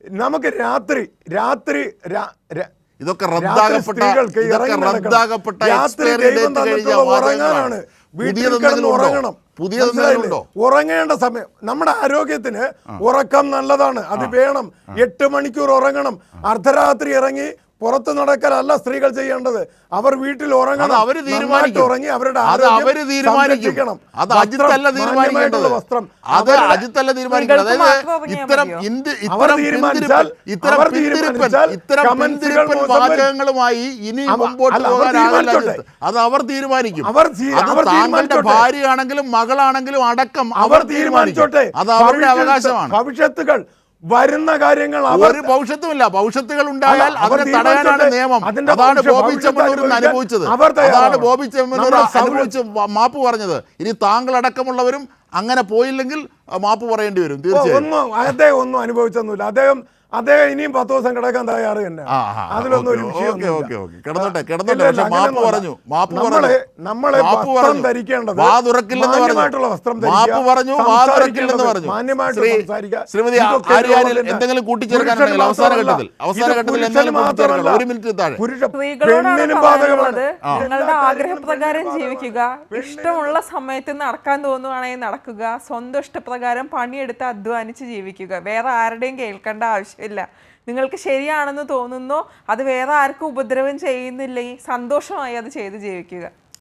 നമുക്ക് രാത്രി രാത്രി ഇതൊക്കെ റദ്ദാകപ്പെട്ട ഉറങ്ങാനാണ്, വീട്ടിൽ കിടന്ന് ഉറങ്ങണം. ഉറങ്ങേണ്ട സമയം. നമ്മുടെ ആരോഗ്യത്തിന് ഉറക്കം നല്ലതാണ്, അത് വേണം. 8 മണിക്കൂർ ഉറങ്ങണം. അർദ്ധരാത്രി ഇറങ്ങി പുറത്ത് നടക്കലല്ല സ്ത്രീകൾ ചെയ്യേണ്ടത്. അവർ വീട്ടിൽ ഉറങ്ങണം, ഉറങ്ങി അവരുടെ തീരുമാനിക്കണം. അത് അജിത്തല്ല തീരുമാനിക്കേണ്ടത്, വസ്ത്രം അത് അജിത്തല്ല തീരുമാനിക്കേണ്ടത്. ഇത്തരം വാചകങ്ങളുമായി ഇനി മുമ്പോട്ട് പോകാനാകില്ല. അത് അവർ തീരുമാനിക്കും. താങ്കളുടെ ഭാര്യയാണെങ്കിലും മകളാണെങ്കിലും അടക്കം അവർ തീരുമാനിച്ചോട്ടെ. അത് അവരുടെ അവകാശമാണ്. ഭവിഷ്യത്തുകൾ വരുന്ന കാര്യങ്ങൾ ഒരു ഭവിഷ്യത്തുമില്ല. ഭവിഷ്യത്തുകൾ ഉണ്ടായാൽ അതിനെ തടയാനാണ് നിയമം. അതാണ് ബോബി ചെമ്മണ്ണൂർ അനുഭവിച്ചത്. അതാണ് ബോബി ചെമ്മണ്ണൂർ അനുഭവിച്ച് മാപ്പ് പറഞ്ഞത്. ഇനി താങ്കളടക്കമുള്ളവരും അങ്ങനെ പോയില്ലെങ്കിൽ മാപ്പ് പറയേണ്ടി വരും. തീർച്ചയായും അദ്ദേഹം ഒന്നും അനുഭവിച്ചൊന്നുമില്ല. അദ്ദേഹം ഇനിയും 10 ദിവസം കിടക്കാൻ തയ്യാറ് തന്നെ. അതിലൊന്നും ഒരു നമ്മളെ വസ്ത്രം ധരിക്കേണ്ടത് മാന്യമായിട്ടുള്ള വസ്ത്രം എന്തെങ്കിലും കൂട്ടിച്ചേർക്കാനുണ്ടെങ്കിൽ അവസാന ഘട്ടത്തിൽ പെണ്ണിനും ബാധകമാണ്. നിങ്ങളുടെ ആഗ്രഹപ്രകാരം ജീവിക്കുക, ഇഷ്ടമുള്ള സമയത്ത് നടക്കാൻ തോന്നുവാണെങ്കിൽ നടക്കുക, സ്വന്തം ഇഷ്ടപ്രകാരം പണിയെടുത്ത് അധ്വാനിച്ച് ജീവിക്കുക. വേറെ ആരുടെയും കേൾക്കേണ്ട ആവശ്യമില്ല. നിങ്ങൾക്ക് ശരിയാണെന്ന് തോന്നുന്നോ അത് വേറെ ആർക്കും ഉപദ്രവം ചെയ്യുന്നില്ലെങ്കിൽ സന്തോഷമായി അത് ചെയ്ത് ജീവിക്കുക.